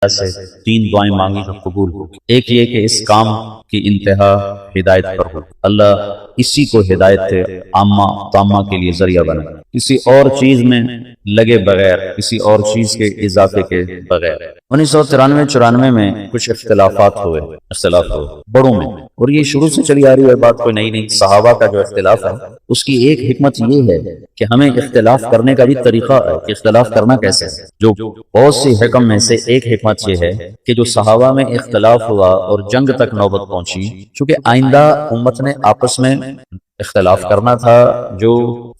سے 3 دعائیں مانگی تو قبول ہو۔ ایک یہ کہ اس کام کی انتہا ہدایت پر ہو، اللہ اسی کو ہدایت عامہ تامہ کے لیے ذریعہ بنا، کسی اور چیز میں لگے بغیر، کسی اور چیز کے اضافے کے بغیر۔ 1993-94 میں کچھ اختلاف ہوئے بڑوں میں، اور یہ شروع سے چلی آ رہی ہے بات، کوئی نہیں صحابہ کا جو اختلاف ہے اس کی ایک حکمت یہ ہے کہ ہمیں اختلاف کرنے کا بھی طریقہ ہے کہ اختلاف کرنا کیسے ہے۔ جو بہت سی حکم میں سے ایک حکمت یہ ہے کہ جو صحابہ میں اختلاف ہوا اور جنگ تک نوبت پہنچی، چونکہ آئندہ امت نے آپس میں اختلاف کرنا تھا، جو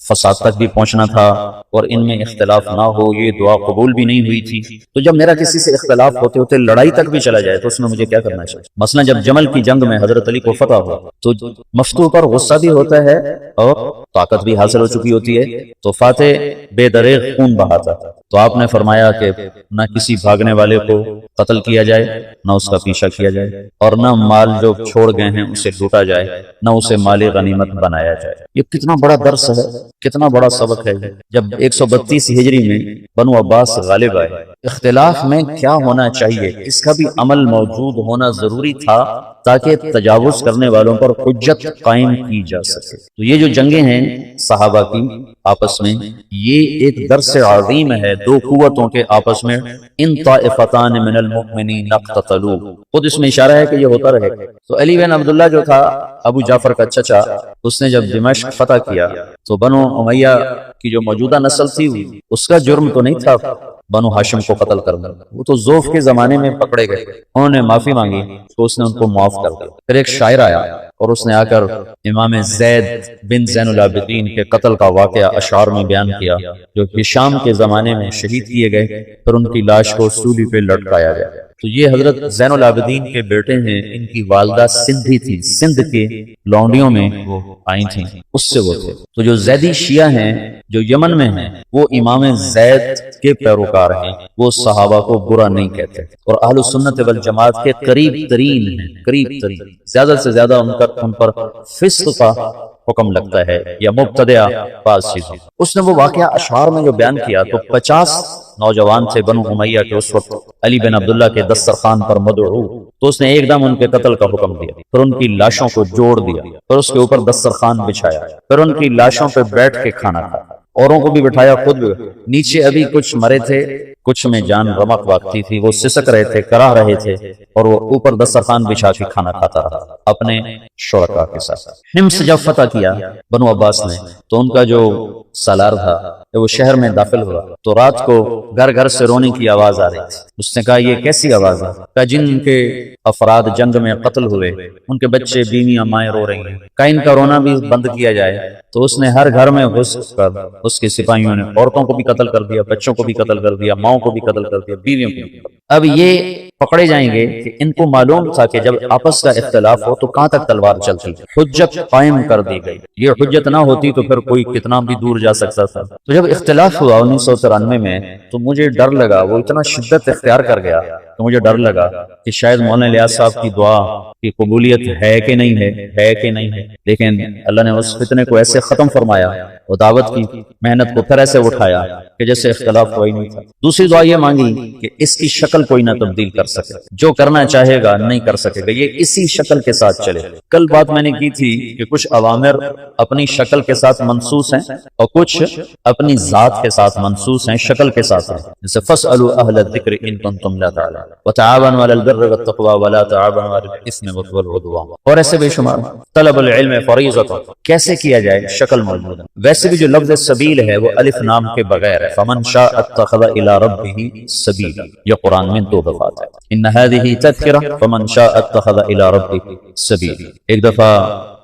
فساد تک بھی پہنچنا تھا، اور ان میں اختلاف نہ ہو یہ دعا قبول بھی نہیں ہوئی تھی۔ تو جب میرا کسی سے اختلاف ہوتے ہوتے لڑائی تک بھی چلا جائے تو اس میں مجھے کیا کرنا چاہیے؟ مثلا جب جمل کی جنگ میں حضرت علی کو فتح ہوا تو مفتوح پر غصہ بھی ہوتا ہے اور طاقت بھی حاصل ہو چکی ہوتی ہے، تو فاتح بے دریغ خون بہاتا، تو آپ نے فرمایا کہ نہ کسی بھاگنے والے کو قتل کیا جائے، نہ اس کا پیچھا کیا جائے، اور نہ مال جو چھوڑ گئے ہیں اسے لوٹا جائے، نہ اسے مال غنیمت بنایا جائے۔ یہ کتنا بڑا درس ہے، کتنا بڑا سبق ہے۔ جب 132 ہجری میں بنو عباس غالب آئے، اختلاف میں کیا ہونا چاہیے اس کا بھی عمل موجود ہونا ضروری تھا تاکہ تجاوز کرنے والوں پر حجت قائم کی جا سکے۔ تو یہ جو جنگیں ہیں صحابہ کی آپس میں، یہ ایک درس عظیم ہے دو قوتوں کے آپس میں۔ ان طائفتان من المؤمنین اقتتلوا، خود اس میں اشارہ ہے کہ یہ ہوتا رہے گا۔ تو علی بن عبداللہ جو تھا ابو جعفر کا چچا، اس نے جب دمشق فتح کیا تو بنو امیہ کی جو موجودہ نسل تھی اس کا جرم تو نہیں تھا بنو ہاشم کو قتل کرنا، وہ تو ذوف کے زمانے میں پکڑے گئے، انہوں نے معافی مانگی تو اس نے ان کو معاف کر دیا۔ پھر ایک شاعر آیا اور اس نے آ کر امام زید بن زین العابدین کے قتل کا واقعہ اشعار میں بیان کیا، جو ہشام کے زمانے میں شہید کیے گئے، پھر ان کی لاش کو سولی پہ لٹکایا گیا۔ تو یہ حضرت زین العابدین کے بیٹے ہیں، ان کی والدہ سندھی تھی، سندھ کے لونڈیوں میں وہ آئی تھیں، اس سے وہ تھے۔ تو جو زیدی شیعہ ہیں جو یمن میں ہیں، وہ امام زید کے پیروکار ہیں، وہ صحابہ کو برا نہیں کہتے، اور اہل سنت والجماعت کے قریب ترین ہیں، قریب ترین، زیادہ سے زیادہ ان پر فسق کا حکم لگتا ہے یا مبتدع بعض چیزیں۔ اس نے وہ واقعہ اشعار میں جو بیان کیا تو 50 نوجوان تھے بنو امیہ کے اس وقت علی بن عبداللہ کے دسترخوان پر مدعو، تو اس نے ایک دم ان کے قتل کا حکم دیا، پھر ان کی لاشوں کو جوڑ دیا، پھر اس کے اوپر دسترخوان بچھایا، پھر ان کی لاشوں پہ بیٹھ کے کھانا کھایا، اوروں کو بھی بٹھایا، خود بھی۔ نیچے ابھی کچھ مرے تھے، کچھ میں جان رمق واقعی تھی، وہ سسک رہے تھے، کراہ رہے تھے، اور وہ اوپر دسترخوان بچھا کے کھانا کھاتا رہا اپنے شرکاء کے ساتھ۔ حمص جب فتح کیا بنو عباس نے تو ان کا جو سالار تھا وہ شہر میں داخل ہوا تو رات کو گھر گھر سے رونے کی آواز آ رہی تھی۔ اس نے کہا یہ کیسی آواز ہے؟ کہا جن کے افراد جنگ میں قتل ہوئے ان کے بچے بیویاں مائیں رو رہی ہیں، کہا ان کا رونا بھی بند کیا جائے۔ تو اس نے ہر گھر میں گھس کر اس کے سپاہیوں نے عورتوں کو بھی قتل کر دیا، بچوں کو بھی قتل کر دیا، ماؤں کو بھی قتل کر دیا، بیویوں کو بھی۔ اب یہ پکڑے جائیں گے کہ ان کو معلوم تھا کہ جب آپس کا اختلاف ہو تو کہاں تک تلوار چلتی، حجت قائم کر دی گئی۔ یہ حجت نہ ہوتی تو پھر کوئی کتنا بھی دور جا سکتا تھا۔ تو جب اختلاف ہوا 1993 میں تو مجھے ڈر لگا، وہ اتنا شدت اختیار کر گیا تو مجھے ڈر لگا کہ شاید مولانا الیاس صاحب کی دعا کی قبولیت ہے کہ نہیں ہے کہ نہیں ہے۔ لیکن اللہ نے اس فتنے کو ایسے ختم فرمایا اور دعوت کی محنت کو پھر ایسے اٹھایا کہ جیسے اختلاف کوئی نہیں تھا۔ دوسری دعا یہ مانگی کہ اس کی شکل کوئی نہ تبدیل کر سکے، جو کرنا چاہے گا نہیں کر سکے گا، یہ اسی شکل کے ساتھ چلے۔ کل بات میں نے کی تھی کہ کچھ اوامر اپنی شکل کے ساتھ منسوس ہیں اور کچھ اپنی ذات کے ساتھ منسوس ہیں، شکل کے ساتھ ہیں، جیسے فَاسْأَلُوا أَهْلَ الذِّكْرِ إِن كُنتُمْ لَا تَعْلَمُونَ وَتَعَاوَنُوا عَلَى الْبِرِّ وَالتَّقْوَىٰ وَلَا تَعَاوَنُوا عَلَى الْإِثْمِ وَالْعُدْوَانِ، اور ایسے بے شمار۔ طلب العلم فریضۃ، کیسے کیا جائے؟ شکل موجود ہے۔ ویسے بھی جو لفظ سبیل ہے وہ الف نام کے بغیر ہے، فمن شاء اتخذ الى ربه سبیلا، یہ قرآن میں 2 دفعات ہے۔ ان هذه تذکرہ فمن شاء اتخذ الى ربه سبیلا، ایک دفعہ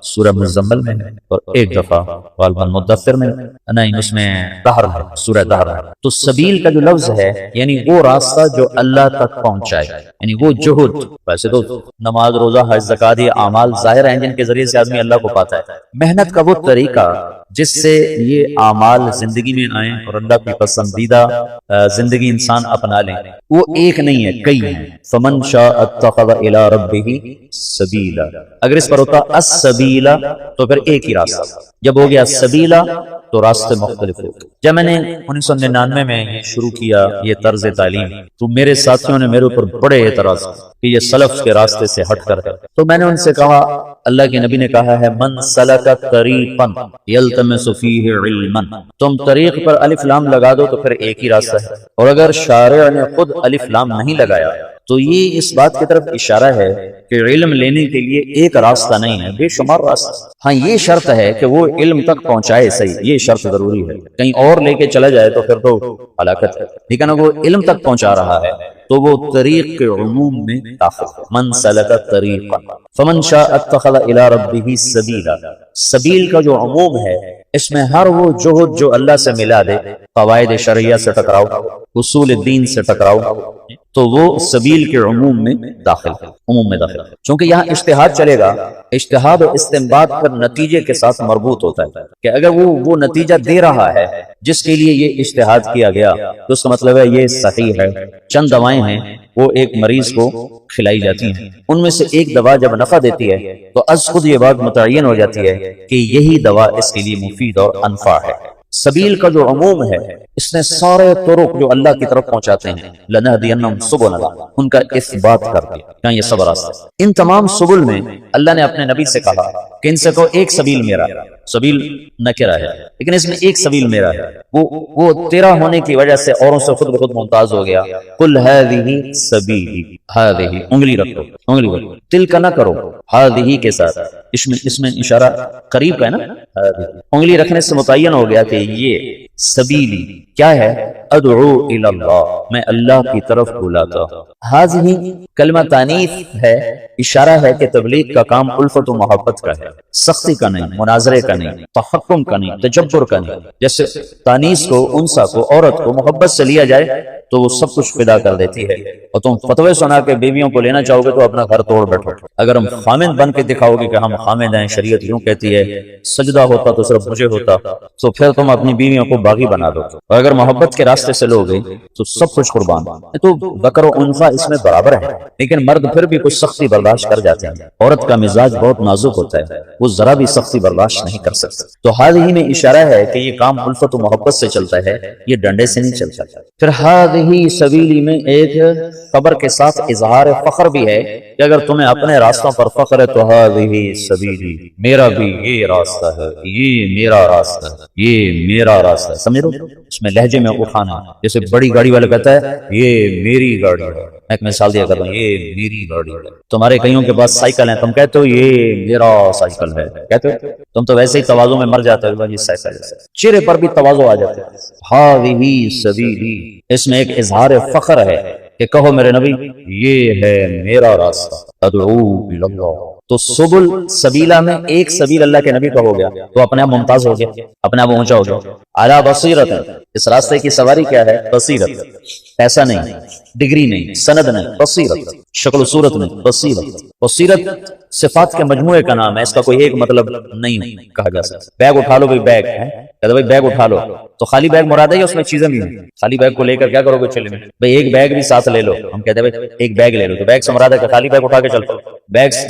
سورہ مزمل میں ہے اور ایک دفعہ غالباً مدثر میں، نہیں اس میں دہر ہے، سورہ دہر ہے۔ تو سبیل کا جو لفظ ہے یعنی وہ راستہ جو اللہ تک پہنچائے، یعنی وہ جہد۔ ویسے تو نماز، روزہ، حج، زکات یہ اعمال ظاہر ہیں جن کے ذریعے سے آدمی اللہ کو پاتا ہے۔ محنت کا وہ طریقہ جس سے یہ اعمال زندگی میں آئیں اور اللہ کی پسندیدہ زندگی انسان اپنا لیں، وہ ایک نہیں ہے، کئی ہیں۔ فمن شاء اتخذ الى ربه سبیلا، اگر اس پر ہوتا السبیلا تو پھر ایک ہی راستہ، جب ہو گیا سبیلا تو راستے مختلف ہو گئے۔ جب میں نے 1999 میں یہ شروع کیا یہ طرز تعلیم، تو میرے ساتھیوں نے میرے اوپر بڑے اعتراض کہ یہ سلف کے راستے سے ہٹ کر ہے۔ تو میں نے ان سے کہا اللہ کے نبی نے کہا ہے من سلک طریقا یلتمس فیہ علما، تم طریق پر الف لام لگا دو تو پھر ایک ہی راستہ ہے، اور اگر شارع نے خود الف لام نہیں لگایا تو یہ اس بات کی طرف اشارہ ہے کہ علم لینے کے لیے ایک راستہ نہیں ہے، بے شمار راستہ۔ ہاں یہ شرط ہے کہ وہ علم تک پہنچائے، صحیح، یہ شرط ضروری ہے، کہیں اور لے کے چلا جائے تو پھر تو ہلاکت ہے، لیکن اگر وہ علم تک پہنچا رہا ہے تو وہ طریق کے عموم میں داخل ہے۔ من سلک طریقا فمن شاء اتخذ الی ربہ سبیلا، سبیل کا جو عموم ہے اس میں ہر وہ جہد جو اللہ سے ملا دے، قواعد شرعیہ سے ٹکراؤ، اصول دین سے ٹکراؤ، تو وہ سبیل کے عموم میں داخل ہے، عموم میں داخل ہے۔ چونکہ یہاں اجتہاد چلے گا، اجتہاد و استنباط پر نتیجے کے ساتھ مربوط ہوتا ہے کہ اگر وہ نتیجہ دے رہا ہے جس کے لیے یہ اجتہاد کیا گیا تو اس کا مطلب ہے یہ صحیح ہے۔ چند دوائیں ہیں وہ ایک مریض کو کھلائی جاتی ہیں، ان میں سے ایک دوا جب نفع دیتی ہے تو از خود یہ بات متعین ہو جاتی ہے کہ یہی دوا اس کے لیے مفید اور انفع ہے۔ سبیل کا جو عموم ہے اس نے سارے طرق جو اللہ کی طرف پہنچاتے ہیں لنہدینہم سبلنا، ان کا اثبات کر دیا کہ یہ سب راستہ۔ ان تمام سبل میں اللہ نے اپنے نبی سے کہا کہ ان سے کہو ایک سبیل میرا، سبیل نکرہ ہے لیکن اس میں ایک سبیل میرا ہے، وہ تیرا ہونے کی وجہ سے اوروں سے خود بخود ممتاز ہو گیا۔ قل ہذہ سبیلی، ہذہ انگلی رکھو، انگلی رکھو، تلک نہ کرو، ہذہ کے ساتھ اس میں اشارہ قریب ہے نا، انگلی رکھنے سے متعین ہو گیا کہ یہ سبیلی کیا ہے، ادعو الی اللہ، میں اللہ کی طرف بلاتا ہوں۔ ہذہ کلمہ تانیث ہے، اشارہ ہے کہ تبلیغ کا کام الفت و محبت کا ہے، سختی کا نہیں، مناظرے کا نہیں، تحکم کا نہیں، تجبر کا نہیں۔ جیسے تانیث کو، انثى کو، عورت کو محبت سے لیا جائے تو وہ سب کچھ فدا کر دیتی ہے، اور تم فتوے سنا کے بیویوں کو لینا چاہو گے تو اپنا گھر توڑ بیٹھو۔ اگر ہم خامند بن کے دکھاؤ گے کہ ہم خامند ہیں، شریعت یوں کہتی ہے، سجدہ ہوتا تو صرف مجھے ہوتا، تو پھر تم اپنی بیویوں کو باغی بنا دو، اور اگر محبت کے راستے سے لوگے تو سب کچھ قربان۔ تو ذکر و انثى اس میں برابر ہے، لیکن مرد پھر بھی کچھ سختی برداشت کر جاتے ہیں، عورت کا مزاج بہت نازک ہوتا ہے، وہ ذرا بھی سختی برداشت نہیں کر سکتا۔ تو ہذہ میں اشارہ ہے کہ یہ کام الفت و محبت سے چلتا ہے، یہ ڈنڈے سے نہیں چلتا۔ پھر ہذہ سبیلی میں ایک خبر کے ساتھ اظہار فخر بھی ہے کہ اگر تمہیں اپنے راستوں پر فخر ہے تو ہذہ سبیلی، میرا بھی یہ راستہ ہے، یہ میرا راستہ ہے، یہ میرا راستہ ہے، سمجھ لو اس میں لہجے میں اٹھانا، جیسے بڑی گاڑی والا کہتا ہے یہ میری گاڑی ہے، میں ایک مثال دیا کر رہا ہوں، یہ میری گاڑی ہے۔ تمہارے کئیوں کے پاس سائیکل ہیں، تم کہتے ہو یہ میرا سائیکل ہے، کہتے ہو، تم تو ویسے ہی تواضع میں مر جاتے ہو، یہ سائیکل ہے، چہرے پر بھی تواضع آ جاتا ہے۔ ہذہ سبیلی، اس میں ایک اظہار فخر ہے کہ کہو میرے نبی یہ ہے میرا راستہ، ادعو الی اللہ۔ تو سبل سبیلا میں ایک سبیل اللہ کے نبی کا ہو گیا تو اپنے آپ ممتاز ہو گیا، اپنے آپ اونچا ہو گیا۔ اعلیٰ بصیرت، اس راستے کی سواری کیا ہے، بصیرت، پیسہ نہیں، ڈگری نہیں، سند نہیں، بصیرت، شکل و صورت نہیں، بصیرت۔ بصیرت صفات کے مجموعے کا نام ہے، اس کا کوئی ایک مطلب نہیں کہا جا سکتا۔ بیگ اٹھا لو بھائی، بیگ ہے، کہتے بھائی بیگ اٹھا لو تو خالی بیگ مراد ہے یا اس میں چیزیں بھی ہیں؟ خالی بیگ کو لے کر کیا کرو گے چلے میں، بھائی ایک بیگ بھی ساتھ لے لو، ہم کہتے ہیں بھائی ایک بیگ لے لو تو بیگ سے مراد ہے کہ خالی بیگ اٹھا کے چل پڑو،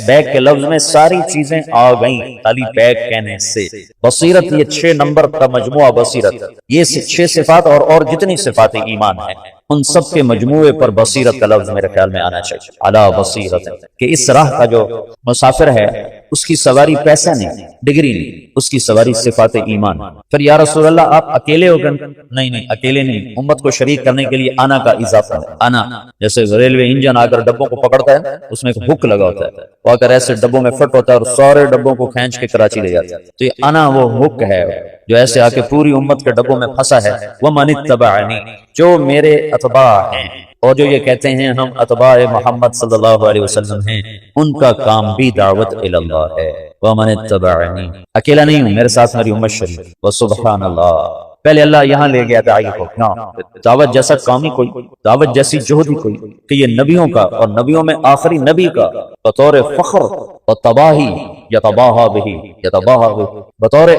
بیگ کے لفظ میں ساری چیزیں آ گئیں خالی بیگ کہنے سے۔ بصیرت یہ 6 نمبر کا مجموعہ بصیرت، یہ 6 صفات اور جتنی صفات ایمان ہیں ان سب کے مجموعے پر بصیرت کا لفظ میرے خیال میں آنا چاہیے، علی بصیرت، کہ اس راہ کا جو مسافر ہے اس کی سواری پیسہ نہیں، ڈگری نہیں، اس کی سواری صفات ایمان۔ پھر یا رسول اللہ آپ اکیلے ہو گئے؟ نہیں اکیلے نہیں، امت کو شریک کرنے کے لیے آنا کا اضافہ ہے۔ آنا جیسے ریلوے انجن آ کر ڈبوں کو پکڑتا ہے، اس میں ایک ہک لگا ہوتا ہے، وہ اگر ایسے ڈبوں میں فٹ ہوتا ہے اور سارے ڈبوں کو کھینچ کے کراچی لے جاتا ہے، تو یہ آنا وہ ہک ہے جو ایسے آ کے پوری امت کے ڈبوں میں پھنسا ہے۔ وَمَنِ اتَّبَعَنِي، جو میرے اتباع ہیں، اور جو یہ کہتے ہیں ہم اتباع محمد صلی اللہ علیہ وسلم ہیں، ان کا کام بھی دعوت الی اللہ ہے۔ وَمَنِ اتَّبَعَنِي، اکیلا نہیں ہوں، میرے ساتھ میری امت شریک۔ وَسُبْحَانَ اللَّهِ، پہلے اللہ یہاں لے گیا داعی کو، دعوت جیسا کام ہی کوئی، دعوت جیسی جہد ہی کوئی، کہ یہ نبیوں کا اور نبیوں میں آخری نبی کا بطور فخر و تباہی یتباہا بہی، بطور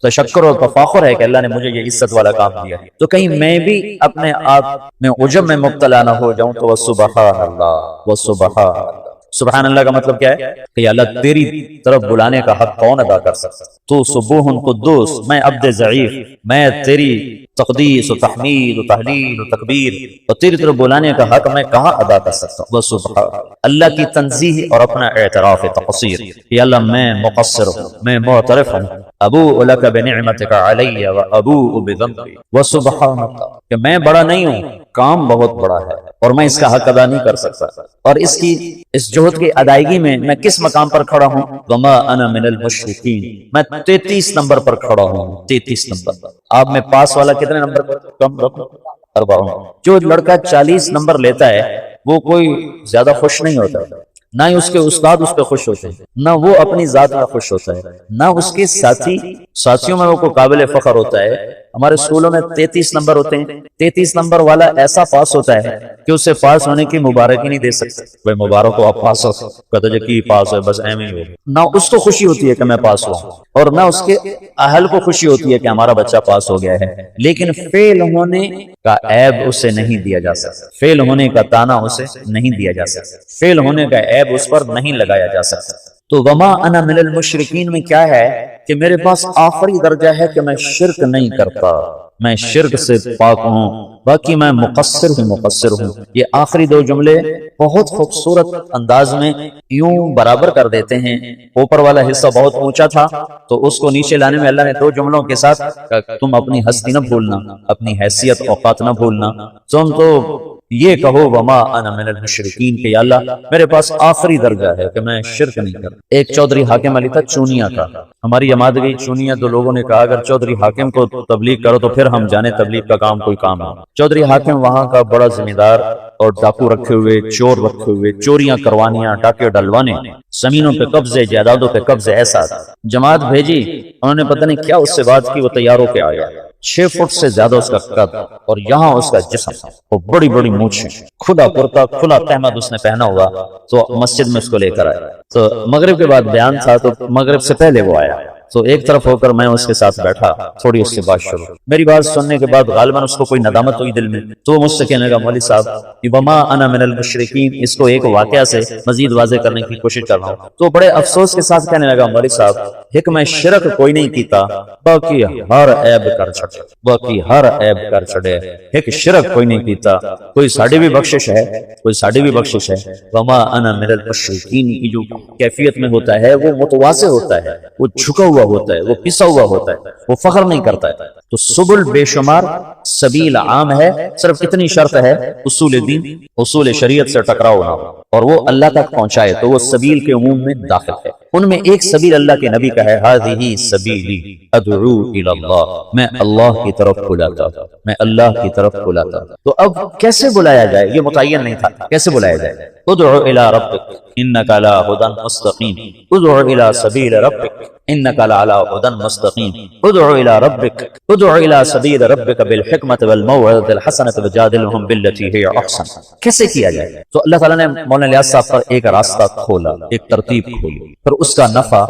تشکر اور تفاخر ہے کہ اللہ نے مجھے یہ عزت والا کام دیا، تو کہیں میں بھی اپنے آپ میں عجب میں مبتلا نہ ہو جاؤں، تو وسبحان اللہ، وسبحان اللہ۔ سبحان اللہ کا مطلب کیا ہے کہ اللہ تیری طرف بلانے کا حق کون ادا کر سکتا؟ تو سبوح قدوس، میں عبد ضعیف، میں تیری تقدیس و تحمید و تحلیل و تکبیر اور تیری طرف بلانے کا حق میں کہاں ادا کر سکتا ہوں؟ سبحان اللہ کی تنزیح اور اپنا اعتراف تقصیر کہ اللہ میں مقصر ہوں، میں معترف ہوں، ابوء لک بنعمتک علی و ابوء بذنبی وسبحانک، کہ میں بڑا نہیں ہوں، کام بہت بڑا ہے اور میں اس کا حق ادا نہیں کر سکتا، اور اس جہد کی ادائیگی میں کس مقام پر کھڑا ہوں؟ وما انا من المشرکین، میں 33 نمبر پر کھڑا ہوں، 33 نمبر۔ آپ میں پاس والا کتنے نمبر پر؟ کم رکھو 42۔ جو لڑکا 40 نمبر لیتا ہے وہ کوئی زیادہ خوش نہیں ہوتا ہے، نہ ہی اس کے استاد اس پہ خوش ہوتے ہیں، نہ وہ اپنی ذات میں خوش ہوتا ہے، نہ اس کے ساتھیوں میں وہ کوئی قابل فخر ہوتا ہے۔ ہمارے اسکولوں میں 33 نمبر ہوتے ہیں، 33 نمبر والا ایسا پاس ہوتا ہے کہ اسے پاس ہونے کی مبارکی نہیں دے سکتے، بھائی مبارک ہو آپ پاس ہو، کہتا ہے کہ پاس ہو بس ایویں ہی ہو، نہ اس کو خوشی ہوتی ہے کہ میں پاس ہوں اور نہ اس کے اہل کو خوشی ہوتی ہے کہ ہمارا بچہ پاس ہو گیا ہے، لیکن فیل ہونے کا عیب اسے نہیں دیا جا سکتا، فیل ہونے کا تانا اسے نہیں دیا جا سکتا، فیل ہونے کا عیب اس پر نہیں لگایا جا سکتا۔ تو وما انا من المشرکین میں کیا ہے کہ میرے پاس آخری درجہ ہے کہ میں شرک نہیں کرتا، میں شرک سے پاک ہوں، باقی میں مقصر ہوں۔ یہ آخری دو جملے بہت خوبصورت انداز میں یوں برابر کر دیتے ہیں۔ اوپر والا حصہ بہت اونچا تھا تو اس کو نیچے لانے میں اللہ نے دو جملوں کے ساتھ تم اپنی ہستی نہ بھولنا، اپنی حیثیت اوقات نہ بھولنا، تم تو یہ کہو وما انا من المشرکین کہ یا اللہ میرے پاس آخری درجہ ہے کہ میں شرک نہیں کرتا۔ ایک چودھری حاکم علی تھا چونیا کا، ہماری جماعت گئی چونیا، تو لوگوں نے کہا اگر چودھری حاکم کو تبلیغ کرو تو پھر ہم جانے تبلیغ کا کام کوئی کام ہے۔ چودھری حاکم وہاں کا بڑا ذمہ دار اور ڈاکو رکھے ہوئے، چور رکھے ہوئے، چوریاں کروانیاں، ڈاکے ڈلوانے، زمینوں پہ قبضے، جائیدادوں پہ قبضے، ایسا جماعت بھیجی، انہوں نے پتہ نہیں کیا اس سے بات کی، وہ تیار ہو کے آیا، 6 فٹ سے زیادہ اس کا قد اور یہاں اس کا جسم، وہ بڑی بڑی مونچھیں، کھلا کرتا، کھلا تہمد اس نے پہنا ہوا، تو مسجد میں اس کو لے کر آیا۔ تو مغرب کے بعد بیان تھا تو مغرب سے پہلے وہ آیا، تو ایک طرف ہو کر میں اس کے ساتھ بیٹھا، تھوڑی اس سے بات شروع، میری بات سننے کے بعد غالباً اس کو کوئی ندامت ہوئی دل میں، تو مجھ سے کہنے لگا مولوی صاحب وما انا من المشرکین، اس کو ایک واقعہ سے مزید واضح کرنے کی کوشش کر رہا ہوں۔ تو بڑے افسوس کے ساتھ کہنے لگا مولوی صاحب ایک میں شرک کوئی نہیں کیتا، باقی ہر عیب کر چھڑے، باقی ہر عیب کر چھڑے، ایک شرک کوئی نہیں کیتا، کوئی ساڑھی بھی بخشش ہے، کوئی ساڑھی بھی بخشش ہے۔ وما انا من المشرکین کی جو کیفیت میں ہوتا ہے وہ متواضع ہوتا ہے، وہ جھکا ہوا ہوتا ہے، وہ پسا ہوا ہوتا ہے، وہ فخر نہیں کرتا ہے۔ تو سبل بے شمار، سبیل عام ہے، صرف اتنی شرط ہے اصول دین، اصول شریعت سے ٹکراؤ نہ ہو اور وہ اللہ تک پہنچائے، تو وہ سبیل کے عموم میں داخل ہے۔ ان میں ایک سبیل اللہ کے نبی کا ہے، ہذہ سبیلی ادعو الی اللہ، میں اللہ کی طرف بلاتا ہوں، میں اللہ کی طرف بلاتا ہوں۔ تو اب کیسے بلایا جائے یہ متعین نہیں تھا، کیسے بلایا جائے؟ ادعو الی ربک انک علی ھدی مستقیم، ادعو الی سبیل ربک انک علی ھدی مستقیم، ادعو الی ربک، ادعو الی سبیل ربک بالحکمۃ والموعظۃ الحسنۃ وجادلھم باللتی ہی احسن۔ کیسے کیا جائے؟ تو اللہ تعالیٰ نے مولانا الیاس صاحب پر ایک راستہ کھولا، ایک ترتیب کھولی، پھر اس کا نفع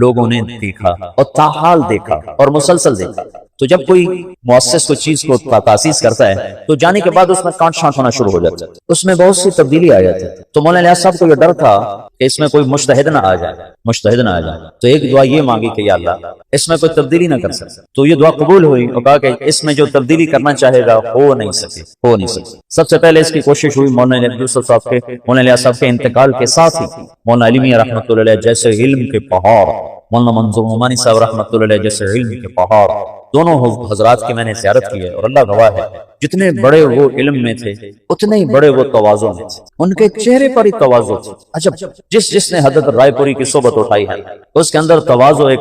لوگوں نے دیکھا اور تاحال دیکھا اور مسلسل دیکھا۔ تو جب کوئی مؤسس کوئی چیز کو تاسیس کرتا ہے تو جانے کے بعد اس میں کانٹ چھانٹ ہونا شروع ہو جاتا ہے، اس میں بہت سی تبدیلی آ جاتی ہے۔ تو مولانا الیاس صاحب کو یہ ڈر تھا کہ اس میں کوئی مجتہد نہ آ جائے، مجتہد نہ آ جائے، تو ایک دعا یہ مانگی کہ یا اللہ اس میں کوئی تبدیلی نہ کر سکے۔ تو یہ دعا قبول ہوئی اور کہا کہ اس میں جو تبدیلی کرنا چاہے گا ہو نہیں سکے۔ سب سے پہلے اس کی کوشش ہوئی مولانا یوسف صاحب کے، مولانا الیاس صاحب کے انتقال کے ساتھ ہی مولانا علی میاں رحمۃ اللہ علیہ جیسے علم کے پہاڑ، مولانا منظور عمانی صاحب رحمۃ اللہ علیہ جیسے علم کے پہاڑ، دونوں حضرات کی میں نے زیارت کی ہے اور اللہ گواہ ہے جتنے بڑے وہ علم میں تھے اتنے ہی بڑے وہ تواضع میں تھے، ان کے چہرے پر ہی تواضع تھا۔ اچھا جس نے حضرت رائے پوری کی صحبت اٹھائی ہے اس کے اندر تواضع ایک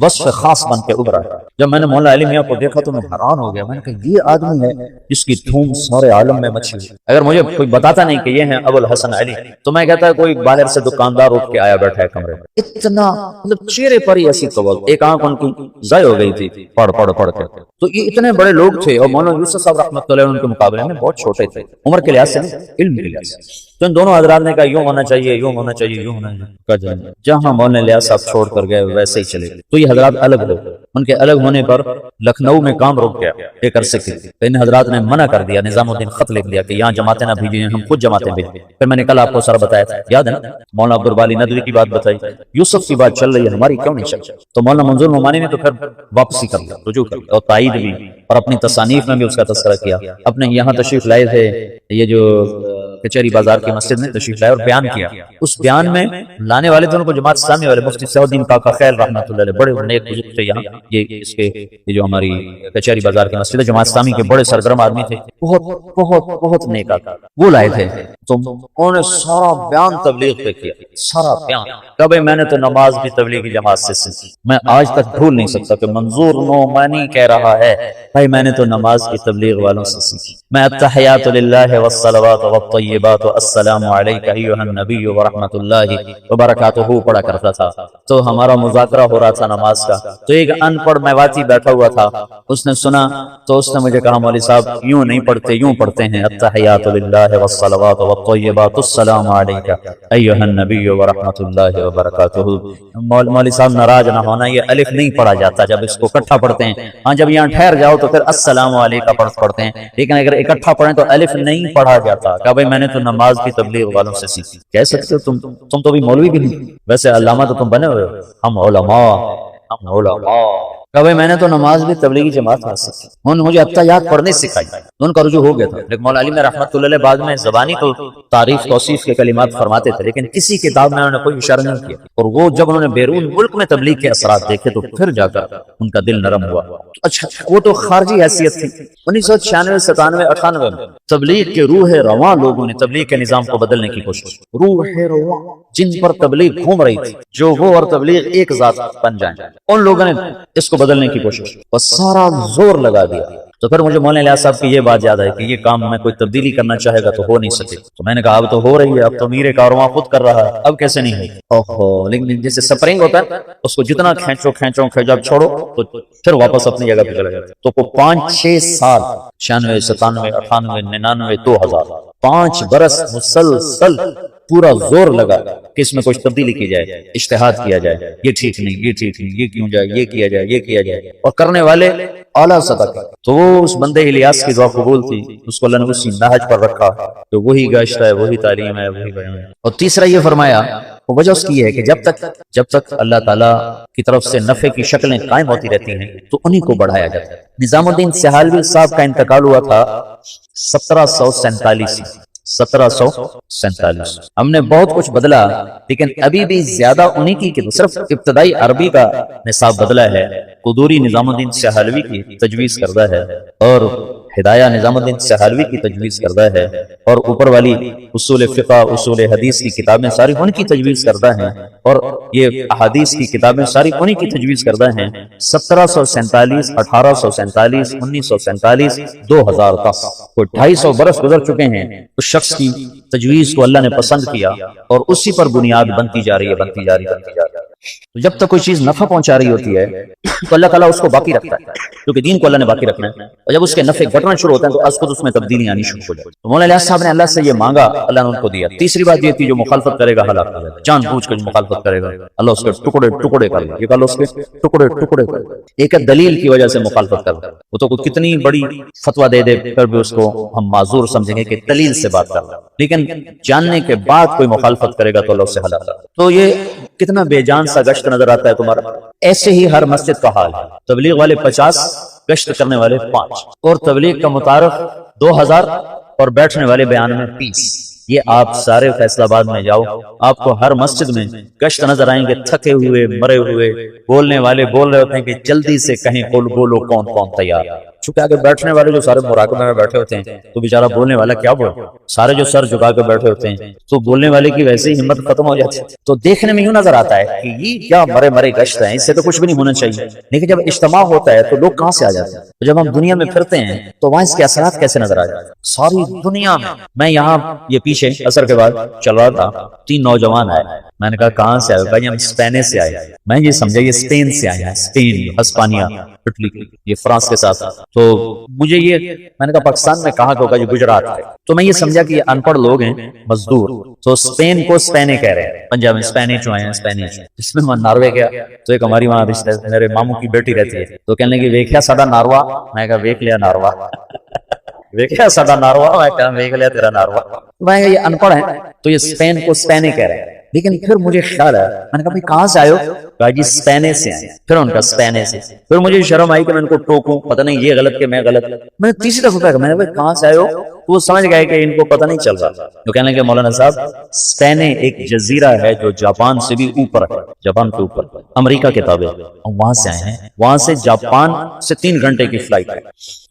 وصف خاص بن کے ابھرا ہے۔ جب میں نے مولانا علی میاں کو دیکھا تو میں حیران ہو گیا، میں نے کہا یہ آدمی ہے جس کی دھوم سارے عالم میں مچی ہوئی۔ اگر مجھے کوئی بتاتا نہیں کہ یہ ہیں ابو الحسن علی تو میں کہتا ہے کوئی باہر سے دکاندار اٹھ کے آیا بیٹھا ہے کمرے میں۔ اتنا مطلب چہرے پر ہی ایسی تواضع، ایک آنکھ ان کی ضائع ہو گئی تھی پڑھ کے۔ تو یہ اتنے بڑے لوگ تھے اور مولانا یوسف صاحب رحمۃ اللہ ان کے مقابلے میں بہت چھوٹے تھے، عمر کے لحاظ سے نہیں، علم کے لحاظ سے۔ تو ان دونوں حضرات نے کہا یوں ہونا چاہیے، یوں ہونا چاہیے، یوں ہونا چاہیے، جہاں مولانا الیاس صاحب چھوڑ کر گئے ویسے ہی چلے گئے۔ تو یہ حضرات الگ ہو، ان کے الگ ہونے پر لکھنؤ میں کام رک گیا ایک عرصے کے لیے۔ ان حضرات نے منع کر دیا، نظام الدین خط لکھ دیا کہ یہاں جماعتیں نہ بھیجیں، ہم خود جماعتیں بھیجیں۔ پھر میں نے کل آپ کو سر بتایا تھا، یاد ہے نا، مولانا عبدالباری ندوی کی بات بتائی، یوسف کی بات چل رہی ہے، ہماری کیوں نہیں چل رہی؟ تو مولانا منظور نعمانی نے تو پھر واپسی کر لیا، رجوع کر لیا اور تائید بھی، اور اپنی تصانیف میں بھی اس کا تذکرہ کیا۔ اپنے یہاں تشریف لائے تھے، یہ جو کچہری بازار کی مسجد میں تشریف لائے اور بیان کیا۔ اس بیان میں لانے والے دونوں کو جماعت اسلامی والے مفتی سعود الدین کاکا خیل رحمۃ اللہ علیہ، بڑے نیک بزرگ تھے یہاں، یہ اس کے یہ جو ہماری کچہری بازار کی مسجد ہے، جماعت اسلامی کے بڑے سرگرم آدمی تھے، بہت بہت بہت نیک آدمی، وہ لائے تھے۔ تو انہوں نے سارا بیان تبلیغ پہ کیا، سارا بیان کہ بھائی میں نے تو نماز بھی تبلیغی جماعت سے سیکھی، میں آج تک بھول نہیں سکتا کہ منظور نعمانی کہہ رہا ہے بھائی میں نے تو نماز کی تبلیغ والوں سے سیکھی، میں التحیات للہ والصلوات والطیبات والسلام علیک ایھا النبی ورحمۃ اللہ وبرکاتہ پڑھا کرتا تھا۔ تو ہمارا مذاکرہ ہو رہا تھا نماز کا، تو ایک ان پڑھ میواتی بیٹھا ہوا تھا، اس نے سنا تو اس نے مجھے کہا مولوی صاحب یوں نہیں پڑھتے، یوں پڑھتے ہیں التحیات للہ والصلوات والطیبات السلام علیک ایھا النبی ورحمۃ اللہ وبرکاتہ۔ مولوی صاحب ناراض نہ ہونا، یہ الف نہیں پڑھا جاتا جب اس کو اکٹھا پڑھتے ہیں، ہاں جب یہاں ٹھہر جاؤ تو پھر السلام علیکم پڑھتے ہیں، لیکن اگر اکٹھا پڑھیں تو الف نہیں پڑھا جاتا۔ کہا بھائی میں نے تو نماز کی تبلیغ والوں سے سیکھی۔ کہہ سکتے ہو تم تو بھی مولوی بھی نہیں، ویسے علامہ تو تم بنے ہوئے ہو، ہم علماء، ہم علماء۔ کہ بھائی میں نے تو نماز بھی تبلیغی جماعت میں سیکھی، انہوں نے مجھے التحیات پڑھنے سکھائی، ان کا رجوع ہو گیا تھا۔ لیکن مولا علی میں رحمت اللہ علیہ بعد میں زبانی تو تعریف توصیف کے کلمات فرماتے تھے، لیکن کسی کتاب میں انہوں نے کوئی اشارہ نہیں کیا، اور وہ جب انہوں نے بیرون ملک میں تبلیغ کے اثرات دیکھے تو پھر جا کر ان کا دل نرم ہوا۔ اچھا وہ تو خارجی حیثیت تھی، 1996 97 98 میں تبلیغ کے روح رواں لوگوں نے تبلیغ کے نظام کو بدلنے کی کوشش، روح رواں جن پر تبلیغ گھوم رہی تھی، جو وہ اور تبلیغ ایک ذات بن جائیں، ان لوگوں نے اس کو بدلنے کی کوشش اور سارا زور لگا دیا۔ تو پھر مجھے مولانا الیاس صاحب کی یہ بات یاد آئی کہ یہ کام میں کوئی تبدیلی کرنا چاہے گا تو ہو نہیں سکے۔ تو میں نے کہا اب تو ہو رہی ہے، اب تو امیر کارواں خود کر رہا ہے، اب کیسے نہیں ہوگی؟ اوہو، لیکن جیسے سپرنگ ہوتا ہے اس کو جتنا کھینچو جب چھوڑو تو پھر واپس اپنی جگہ پہ چلا جاتا ہے۔ تو 5-6 سال 96 97 98 99 2000 5 برس مسلسل پورا زور لگا کہ اس میں کچھ تبدیلی کی جائے، اجتہاد کیا جائے، یہ ٹھیک نہیں، یہ ٹھیک نہیں، یہ کیوں جائے، یہ کیا جائے، یہ کیا جائے، اور کرنے والے اعلیٰ سطح کا۔ تو وہ اس بندے الیاس کی دعا قبول تھی، اس کو اللہ نے اسی نہج پر رکھا تو وہی گشت ہے، وہی تعلیم ہے، وہی بیان ہے۔ اور تیسرا یہ فرمایا وجہ اس کی ہے کہ جب تک اللہ تعالیٰ کی طرف سے نفع کی شکلیں قائم ہوتی رہتی ہیں تو انہی کو بڑھایا جاتا ہے۔ نظام الدین سہالوی صاحب کا انتقال ہوا تھا 1747۔ ہم نے بہت کچھ بدلا، لیکن ابھی بھی زیادہ انہی کی صرف ابتدائی عربی کا نصاب بدلا ہے، قدوری نظام الدین سہالوی کی تجویز کردہ ہے، اور ہدایہ نظام الدین سہالوی کی تجویز کردہ ہے، اور اوپر والی اصول فقہ، اصول حدیث کی کتابیں ساری ان کی تجویز کردہ ہیں، اور یہ احادیث کی کتابیں ساری انہی کی تجویز کردہ ہیں۔ 1747 1847 1947 2010 کوئی 250 برس گزر چکے ہیں، اس شخص کی تجویز کو اللہ نے پسند کیا اور اسی پر بنیاد بنتی جا رہی ہے۔ تو جب تک کوئی چیز نفع پہنچا رہی ہوتی ہے تو اللہ تعالیٰ اس کو باقی رکھتا ہے، کیونکہ دین کو اللہ نے باقی رکھنا ہے، اور جب اس کے نفع گھٹنا شروع ہوتا ہے تو از خود اس میں تبدیلی آنی شروع ہو جائے۔ تو مولانا الیاس صاحب نے اللہ سے یہ مانگا، اللہ نے ان کو دیا۔ تیسری بات یہ تھی جو مخالفت کرے گا ہلاک ہو جائے گا، جان بوجھ کر جو مخالفت کرے گا اللہ اس کے ٹکڑے ٹکڑے کر دے گا، اس کے ٹکڑے ٹکڑے کر دے۔ ایک دلیل کی وجہ سے مخالفت کر، وہ تو کتنی بڑی فتویٰ دے دے پھر بھی اس کو ہم معذور سمجھیں گے کہ دلیل سے بات کر رہا ہے، لیکن جاننے کے بعد کوئی مخالفت کرے گا تو اللہ اس سے ہلاک کر دے۔ تو یہ کتنا بے جان سا گشت نظر آتا ہے تمہارا۔ ایسے ہی ہر مسجد کا حال ہے، تبلیغ والے 50، گشت کرنے والے 5، اور تبلیغ کا متعارف 2000 اور بیٹھنے والے بیان میں 30۔ یہ آپ سارے فیصل آباد میں جاؤ، آپ کو ہر مسجد میں گشت نظر آئیں گے، تھکے ہوئے، مرے ہوئے، بولنے والے بول رہے ہوتے ہیں کہ جلدی سے کہیں قل بولو کون کون تیار۔ چونکہ آگے بیٹھنے والے جو سارے مراقبہ میں بیٹھے ہوتے ہیں تو بیچارہ بولنے والا کیا بولے، سارے جو سر جھکا کے بیٹھے ہوتے ہیں تو بولنے والے کی ویسے ہی ہمت ختم ہو جاتی ہے۔ تو دیکھنے میں یوں نظر آتا ہے کہ یہ کیا مرے مرے گشت ہیں، اس سے تو کچھ بھی نہیں ہونا چاہیے، لیکن جب اجتماع ہوتا ہے تو لوگ کہاں سے آ جاتے ہیں؟ جب ہم دنیا میں پھرتے ہیں تو وہاں اس کے اثرات کیسے نظر آ جاتے ہیں ساری دنیا میں۔ میں یہاں یہ پیچھے عصر کے بعد چل رہا تھا، 3 نوجوان آئے، میں نے کہا کہاں سے آئے؟ بھائی ہم اسپین سے آئے۔ میں یہ سمجھا یہ اسپین سے آئے ہیں، اسپین، ہسپانیہ، اٹلی، یہ فرانس کے ساتھ تو مجھے یہ میں نے کہا پاکستان میں کہاں ہوگا؟ یہ گجرات ہے. تو میں یہ سمجھا کہ یہ ان پڑھ لوگ ہیں مزدور، تو اسپین کو اسپینے کہہ رہے ہیں، پنجاب میں اسپینش جو ہیں اسپینش. اس میں میں ناروے گیا تو ایک ہماری وہاں رشتے میرے ماموں کی بیٹی رہتی ہے، تو کہنے لگی ویکھیا ساڈا ناروا. میں کہا ویکھ لیا ناروا. ویکھیا ساڈا ناروا. میں کہا ویکھ لیا تیرا ناروا. میں یہ ان پڑھ ہیں تو یہ اسپین کو اسپینے کہہ رہے ہیں. لیکن پھر مجھے خیال ہے، میں نے کہا بھائی کہاں سے آئے ہو؟ کہا جی اسپینے سے آئے. پھر ان کا اسپینے سے. پھر مجھے شرم آئی کہ میں ان کو ٹوکوں، پتہ نہیں یہ غلط کہ میں غلط. میں نے تیسری دفعہ کہا، میں نے کہا کہاں سے آئے ہو؟ تو وہ سمجھ گئے کہ ان کو پتہ نہیں چل رہا. تو کہنے لگے مولانا صاحب اسپینے ایک جزیرہ ہے جو جاپان سے بھی اوپر ہے، جاپان کے اوپر امریکہ کے تابع، ہم وہاں سے آئے ہیں. وہاں سے جاپان سے 3 گھنٹے کی فلائٹ ہے.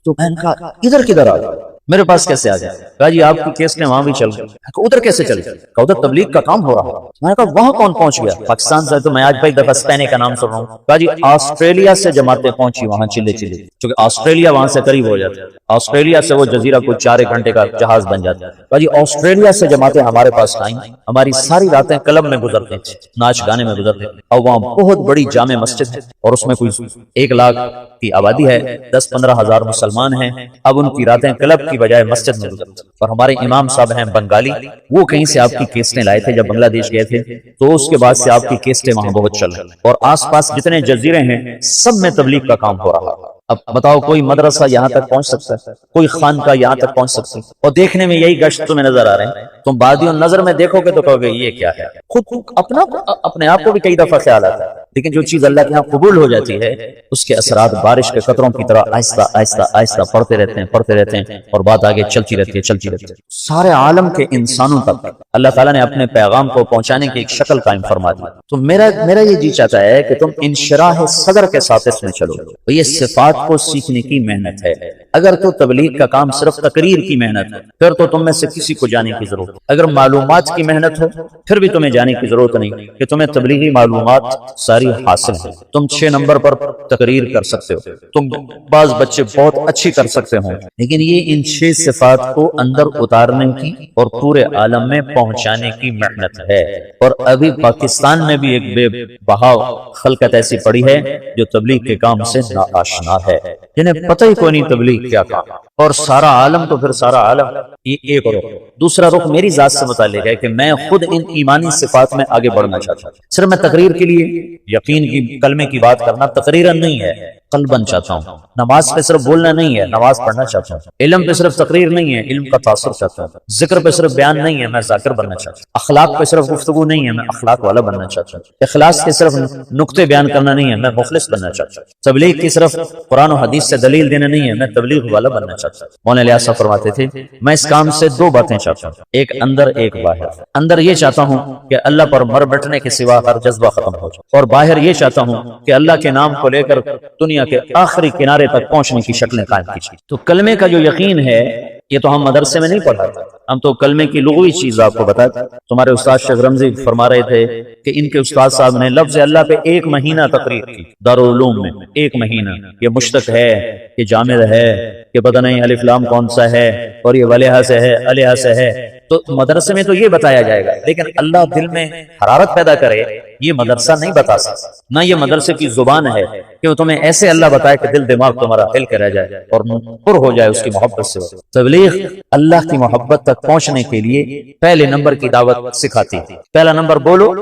تو میں نے کہا ادھر کدھر آ گئے؟ میرے پاس کیسے آ جائے؟ کہا جی آپ کی کیس نے وہاں بھی چل گئی. ادھر کیسے چل گئی؟ کہا ادھر تبلیغ کا کام ہو رہا. میں نے کہا وہاں کون پہنچ گیا؟ پاکستان سے. تو میں آج پہلی دفعہ اسپینے کا نام سن رہا ہوں. کہا جی آسٹریلیا سے جماعتیں پہنچی وہاں چلے چلے، کیونکہ آسٹریلیا وہاں سے قریب ہو جاتا ہے. آسٹریلیا سے وہ جزیرہ کچھ 4 گھنٹے کا جہاز بن جاتا ہے. کہا جی آسٹریلیا سے جماعتیں ہمارے پاس آئیں، ہماری ساری راتیں کلب میں گزرتے تھے، ناچ گانے میں گزرتے تھے. اور وہاں بہت بڑی جامع مسجد ہے اور اس میں کوئی 1 لاکھ کی آبادی ہے، 10-15 ہزار مسلمان ہیں. اب ان کی راتیں کلب کی بجائے مسجد میں گزرتی. اور ہمارے امام صاحب ہیں بنگالی، وہ کہیں سے آپ کی کیسٹیں لائے تھے جب بنگلہ دیش گئے تھے، تو اس کے بعد سے آپ کی کیسٹیں وہاں بہت چل رہی. اور آس پاس جتنے جزیرے ہیں سب میں تبلیغ کا کام ہو رہا. اب بتاؤ کوئی مدرسہ یہاں تک پہنچ سکتا ہے؟ کوئی خانقاہ یہاں تک پہنچ سکتی؟ اور دیکھنے میں یہی گشت تمہیں نظر آ رہے ہیں. تم بادیوں نظر میں دیکھو گے تو کہو گے یہ کیا ہے. خود اپنے آپ کو بھی کئی دفعہ خیال آتا ہے. لیکن جو چیز اللہ کے ہاں قبول ہو جاتی ہے اس کے اثرات بارش کے قطروں کی طرح آہستہ آہستہ آہستہ پڑتے رہتے ہیں اور بات آگے چلتی رہتی ہے. سارے عالم کے انسانوں تک اللہ تعالیٰ نے اپنے پیغام کو پہنچانے کی ایک شکل قائم فرما دی. تو میرا یہ جی چاہتا ہے کہ تم انشراح صدر کے ساتھ اس میں چلو. یہ صفات کو سیکھنے کی محنت ہے. اگر تو تبلیغ کا کام صرف تقریر کی محنت ہے پھر تو تم میں سے کسی کو جانے کی ضرورت. اگر معلومات کی محنت ہو پھر بھی تمہیں جانے کی ضرورت نہیں کہ تمہیں تبلیغی معلومات ساری حاصل ہے. تم 6 نمبر پر تقریر کر سکتے ہو، تم بعض بچے بہت اچھی کر سکتے ہوں، لیکن یہ ان 6 صفات کو اندر اتارنے کی اور پورے عالم میں پہنچانے کی محنت ہے. اور ابھی پاکستان میں بھی ایک بے بہاؤ خلقت ایسی پڑی ہے جو تبلیغ کے کام سے ناآشنا ہے، جنہیں پتہ ہی کوئی نہیں تبلیغ کیا کام. اور سارا عالم تو پھر سارا عالم یہ ایک رخ. دوسرا رخ میری ذات سے متعلق ہے کہ میں خود ان ایمانی صفات میں آگے بڑھنا چاہتا ہوں. صرف میں تقریر کے لیے یقین کی کلمے کی بات کرنا تقریرن نہیں ہے، قلبن چاہتا ہوں. نماز پہ صرف بولنا نہیں ہے، نماز پڑھنا چاہتا ہوں. علم پہ صرف تقریر نہیں ہے، علم کا تاثر چاہتا ہوں. ذکر پہ صرف بیان نہیں ہے، میں ذاکر بننا چاہتا ہوں. اخلاق پہ صرف گفتگو نہیں ہے، میں اخلاق والا بننا چاہتا ہوں. اخلاص کے صرف نقطے بیان کرنا نہیں ہے، میں مخلص بننا چاہتا ہوں. تبلیغ کی صرف قرآن و حدیث سے دلیل دینا نہیں ہے، میں تبلیغ والا بننا چاہتا ہوں. مولانا الیاس صاحب فرماتے تھے میں اس کام سے 2 باتیں چاہتا ہوں، ایک اندر ایک باہر. اندر یہ چاہتا ہوں کہ اللہ پر مر بیٹھنے کے سوا ہر جذبہ ختم ہو جائے، اور باہر یہ چاہتا ہوں کہ اللہ کے نام کو لے کر دنیا کے آخری کنارے تک پہنچنے کی شکلیں قائم کیجیے. تو کلمے کا جو یقین ہے یہ تو ہم مدرسے میں نہیں پڑھاتے، ہم تو کلمے کی لغوی چیز آپ کو بتاتے. تمہارے استاد شیخ رمزی فرما رہے تھے کہ ان کے استاد صاحب نے لفظ اللہ پہ 1 مہینہ تقریر کی دارالعلوم میں. 1 مہینہ. یہ مشتق ہے، یہ جامد ہے، کہ پتہ نہیں الف لام کون سا ہے، اور یہ ولیہ سے ہے علیہ سے ہے. تو مدرسے میں تو یہ بتایا جائے گا، لیکن اللہ دل میں حرارت پیدا کرے یہ مدرسہ نہیں بتا سکتا. نہ یہ مدرسے کی زبان ہے کہ وہ تمہیں ایسے اللہ بتائے کہ دل دماغ تمہارا ہل کے رہ جائے اور پر ہو جائے اس کی محبت سے. تبلیغ اللہ کی محبت تک پہنچنے کے لیے پہلے نمبر کی دعوت سکھاتی. پہلا نمبر بولو.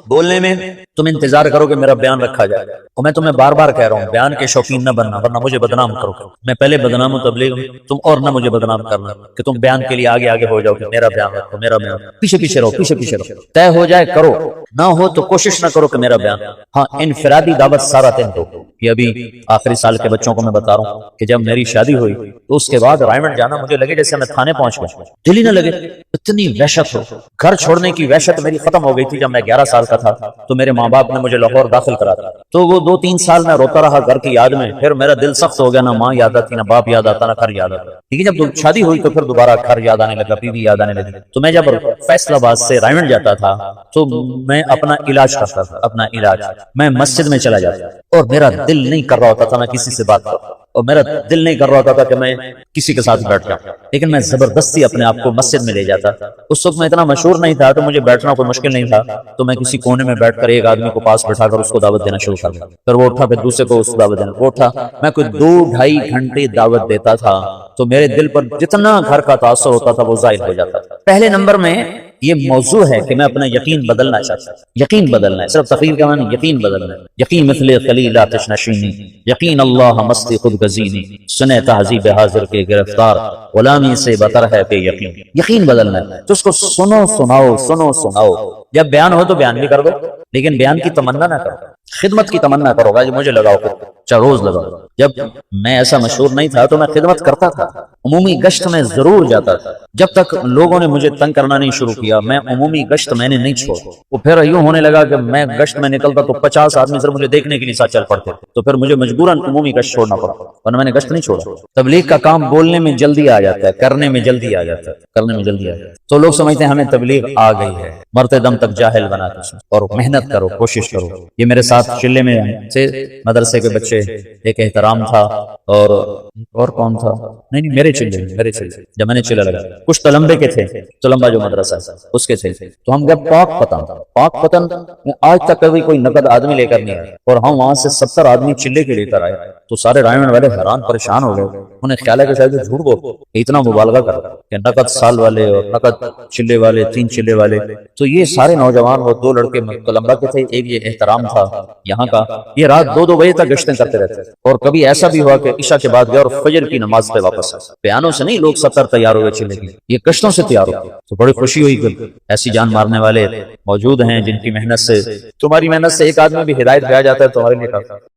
بولنے میں تم انتظار کرو کہ میرا بیان رکھا جائے. اور میں تمہیں بار بار کہہ رہا ہوں بیان کے شوقین نہ بننا ورنہ مجھے بدنام کرو. میں پہلے بدنام ہوں تبلیغ میں، تم اور نہ مجھے بدنام کرنا کہ تم بیان کے لیے آگے آگے ہو جاؤ کہ میرا بیان رکھو، میرا بیان. پیچھے پیچھے رہو، پیچھے پیچھے رہو. طے ہو جائے کرو، نہ ہو تو کوشش نہ کرو کہ میرا بیان. ہاں انفرادی دعوت سارا دن دو. یہ ابھی آخری سال کے بچوں کو میں بتا رہا ہوں کہ جب میری شادی ہوئی تو اس کے بعد رائمنڈ جانا مجھے لگے جیسے میں تھانے پہنچ گیا. دل ہی نہ لگے، اتنی وحشت ہو. گھر چھوڑنے کی وحشت میری ختم ہو گئی تھی. جب میں 11 سال کا تھا تو میرے ماں باپ نے مجھے لاہور داخل کرا تھا، تو وہ 2-3 سال میں روتا رہا گھر کی یاد میں. پھر میرا دل سخت ہو گیا، نہ ماں یاد آتی، نہ باپ یاد آتا، نہ گھر یاد آتا. لیکن جب شادی ہوئی تو پھر دوبارہ گھر یاد آنے لگا، بیوی یاد آنے لگی. تو میں جب فیصل آباد سے رائمنڈ جاتا تھا تو میں اپنا علاج کرتا تھا. اپنا علاج میں مسجد میں چلا جاتا اور میرا دل نہیں کر رہا ہوتا تھا میں کسی سے بات کرتا. اور میرا دل نہیں کر رہا تھا کہ میں کسی کے ساتھ بیٹھ جاؤں، لیکن میں زبردستی اپنے آپ کو مسجد میں لے جاتا۔ اس وقت میں اتنا مشہور نہیں تھا تو مجھے بیٹھنا کوئی مشکل نہیں تھا، تو میں کسی کونے میں بیٹھ کر ایک آدمی کو پاس بٹھا کر اس کو دعوت دینا شروع کر دیا، پھر وہ اٹھا، پھر دوسرے کو اس کو دعوت دینا، وہ اٹھا، میں کوئی 2-2.5 گھنٹے دعوت دیتا تھا تو میرے دل پر جتنا گھر کا تاثر ہوتا تھا وہ ظاہر ہو جاتا تھا۔ پہلے نمبر میں یہ موضوع ہے کہ میں اپنا یقین بدلنا چاہتا ہوں، یقین بدلنا ہے، صرف تقریر کا معنی یقین بدلنا ہے۔ یقین مثل خلیل آتش نشینی، یقین اللہ مستی خود گزینی، سنے تہذیب حاضر کے گرفتار، غلامی سے بتر ہے کہ یقین، یقین بدلنا ہے۔ تو اس کو سنو سناؤ، سنو سناؤ، جب بیان ہو تو بیان بھی کر دو، لیکن بیان کی تمنا نہ کرو، خدمت کی تمنا کرو گا، مجھے لگاؤ، چاہے روز لگاؤ۔ جب میں ایسا مشہور نہیں تھا تو میں خدمت کرتا تھا، عمومی گشت میں ضرور جاتا تھا، جب تک لوگوں نے مجھے تنگ کرنا نہیں شروع کیا میں عمومی گشت میں نے نہیں چھوڑا۔ وہ پھر یوں ہونے لگا کہ میں گشت میں نکلتا تو 50 آدمی صرف مجھے دیکھنے کے لیے ساتھ چل پڑتے، تو پھر مجھے مجبوراً عمومی گشت چھوڑنا پڑا، ورنہ میں نے گشت نہیں چھوڑا۔ تبلیغ کا کام بولنے میں جلدی آ جاتا ہے، کرنے میں جلدی آ جاتا ہے، کرنے میں جلدی آ جاتا ہے۔ تو لوگ سمجھتے ہیں ہمیں تبلیغ آ گئی ہے، مرتے دم تک جاہل بنا دو اور محنت کرو، کوشش کرو۔ یہ میرے ساتھ چلے میں سے مدرسے کے بچے، ایک احترام تھا اور کون تھا، نہیں میرے چلے جب میں نے چلے لگا، کچھ تلمبے کے تھے، تلمبا جو مدرسہ ہے اس کے تھے، تو ہم گئے پاک پتن میں، آج تک کبھی کوئی نقد آدمی لے کر نہیں آیا، اور ہم وہاں سے 70 آدمی چلے کے لے کر آئے، تو سارے رائمنڈ والے حیران پریشان ہو گئے، انہیں خیال ہے کہ شاید جھوٹ بول اتنا مبالغہ کر کہ نقد سال والے اور نقد چلے والے، 3 چلے والے۔ تو یہ سارے نوجوان، وہ 2 لڑکے تلمبا کے تھے، ایک یہ احترام تھا یہاں کا، یہ رات 2-2 بجے تک گشتیں کرتے رہتے، اور کبھی ایسا بھی ہوا کہ عشاء کے بعد گیا اور فجر کی نماز پہ واپس آئے۔ بیانوں سے نہیں، لوگ 70 تیار ہوئے چلے گئے، یہ کشتوں سے تیار ہوئے، تو بڑی خوشی ہوئی کہ ایسی جان مارنے والے موجود ہیں جن کی محنت سے، تمہاری محنت سے ایک آدمی بھی ہدایت پہ آ جاتا ہے، تمہارے لیے کافی۔